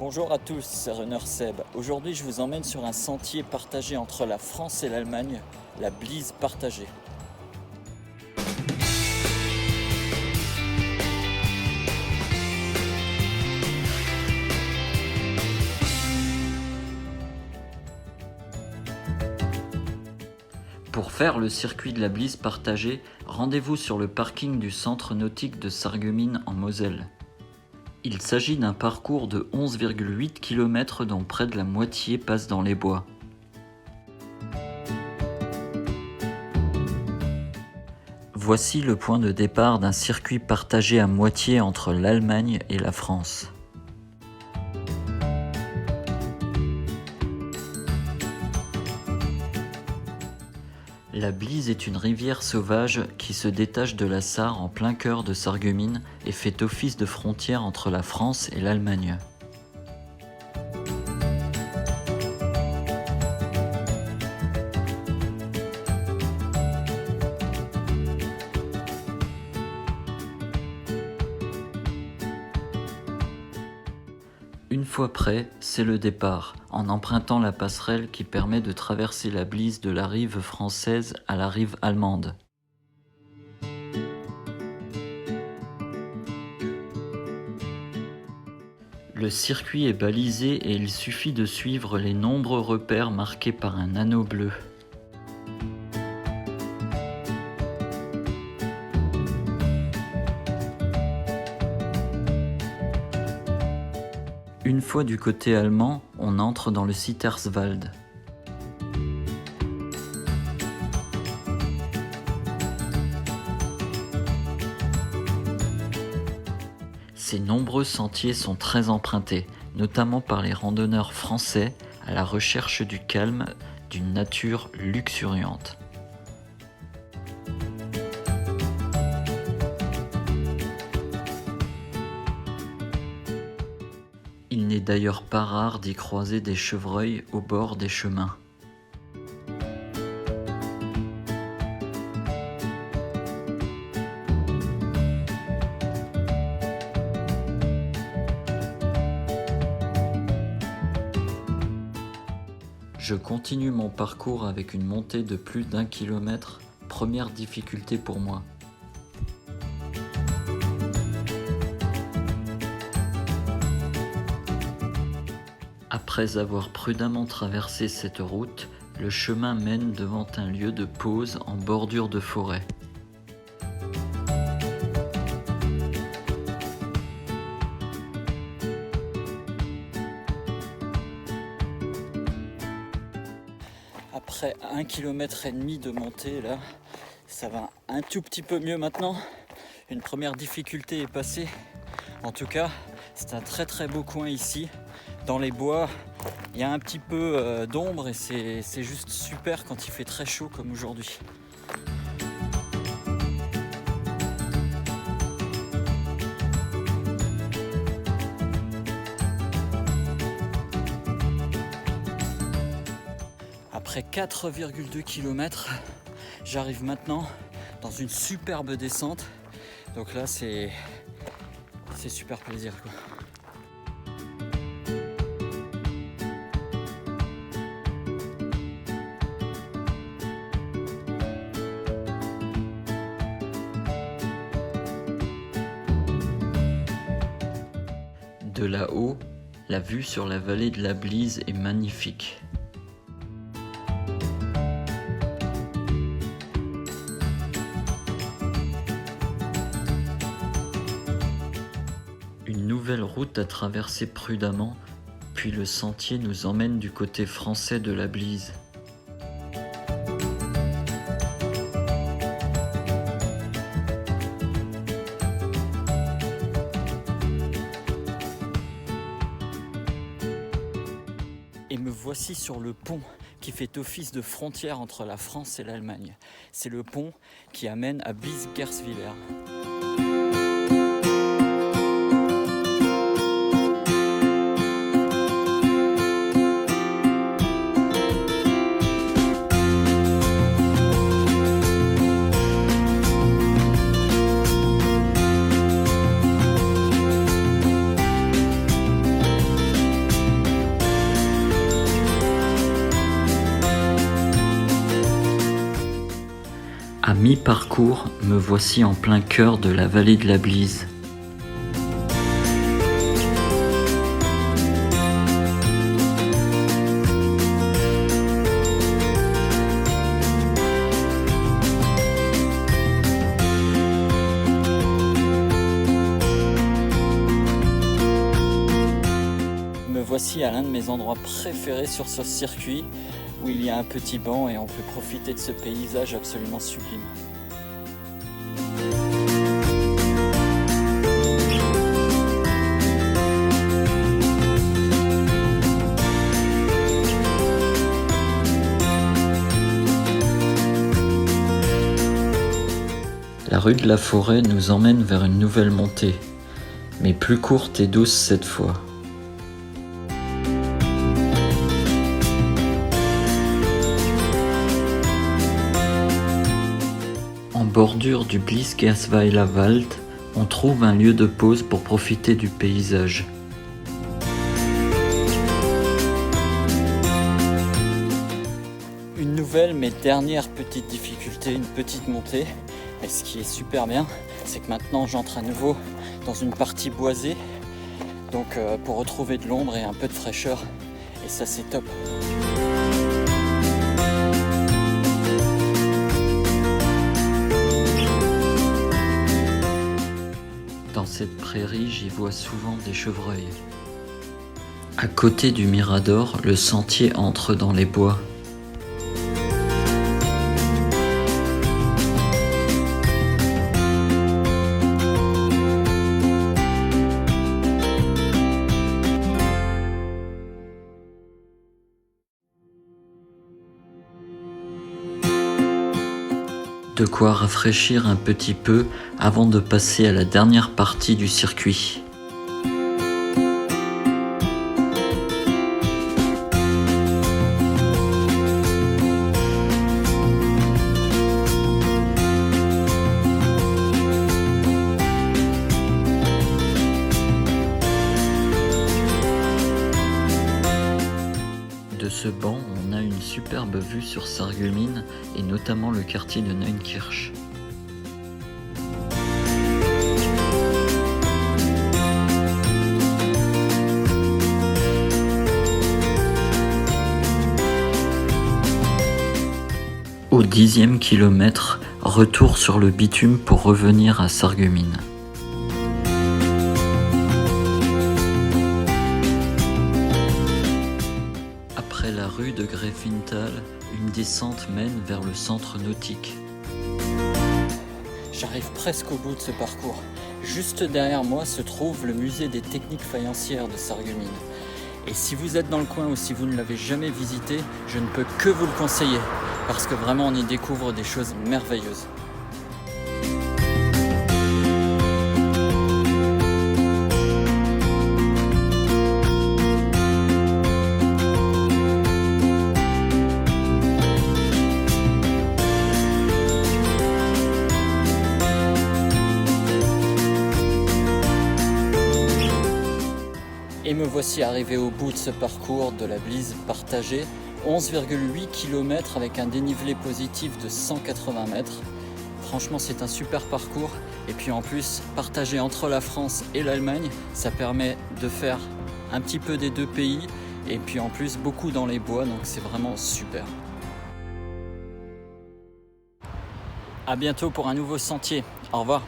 Bonjour à tous, c'est Runner Seb. Aujourd'hui, je vous emmène sur un sentier partagé entre la France et l'Allemagne, la Bliese partagée. Pour faire le circuit de la Bliese partagée, rendez-vous sur le parking du centre nautique de Sarreguemines en Moselle. Il s'agit d'un parcours de 11,8 km dont près de la moitié passe dans les bois. Voici le point de départ d'un circuit partagé à moitié entre l'Allemagne et la France. La Bliese est une rivière sauvage qui se détache de la Sarre en plein cœur de Sarreguemines et fait office de frontière entre la France et l'Allemagne. Une fois prêt, c'est le départ, en empruntant la passerelle qui permet de traverser la Bliese de la rive française à la rive allemande. Le circuit est balisé et il suffit de suivre les nombreux repères marqués par un anneau bleu. Une fois du côté allemand, on entre dans le Sitterswald. Ces nombreux sentiers sont très empruntés, notamment par les randonneurs français à la recherche du calme d'une nature luxuriante. Il n'est d'ailleurs pas rare d'y croiser des chevreuils au bord des chemins. Je continue mon parcours avec une montée de plus d'1 km, première difficulté pour moi. Après avoir prudemment traversé cette route, le chemin mène devant un lieu de pause en bordure de forêt. Après 1,5 km de montée, là, ça va un tout petit peu mieux maintenant. Une première difficulté est passée. En tout cas, c'est un très beau coin ici. Dans les bois, il y a un petit peu d'ombre et c'est juste super quand il fait très chaud comme aujourd'hui. Après 4,2 km, j'arrive maintenant dans une superbe descente. Donc là, c'est super plaisir, quoi. De là-haut, la vue sur la vallée de la Bliese est magnifique. Une nouvelle route à traverser prudemment, puis le sentier nous emmène du côté français de la Bliese. Et me voici sur le pont qui fait office de frontière entre la France et l'Allemagne. C'est le pont qui amène à Blies-Gerswiller. À mi-parcours, me voici en plein cœur de la vallée de la Blise. Me voici à l'un de mes endroits préférés sur ce circuit, où il y a un petit banc et on peut profiter de ce paysage absolument sublime. La rue de la Forêt nous emmène vers une nouvelle montée, mais plus courte et douce cette fois. En bordure du Bliesgersweiler Wald, on trouve un lieu de pause pour profiter du paysage. Une nouvelle mais dernière petite difficulté, une petite montée. Et ce qui est super bien, c'est que maintenant j'entre à nouveau dans une partie boisée, donc pour retrouver de l'ombre et un peu de fraîcheur, et ça c'est top. Dans cette prairie, j'y vois souvent des chevreuils. À côté du Mirador, le sentier entre dans les bois. De quoi rafraîchir un petit peu avant de passer à la dernière partie du circuit. De ce banc, on a une superbe vue sur Sarreguemines et notamment le quartier de Neunkirch. Au 10e kilomètre, retour sur le bitume pour revenir à Sarreguemines. Après la rue de Greifenthal, une descente mène vers le centre nautique. J'arrive presque au bout de ce parcours. Juste derrière moi se trouve le musée des techniques faïencières de Sarreguemines. Et si vous êtes dans le coin ou si vous ne l'avez jamais visité, je ne peux que vous le conseiller, parce que vraiment on y découvre des choses merveilleuses. Et me voici arrivé au bout de ce parcours de la Blise partagée, 11,8 km avec un dénivelé positif de 180 mètres. Franchement, c'est un super parcours. Et puis en plus, partagé entre la France et l'Allemagne, ça permet de faire un petit peu des deux pays. Et puis en plus, beaucoup dans les bois, donc c'est vraiment super. À bientôt pour un nouveau sentier. Au revoir.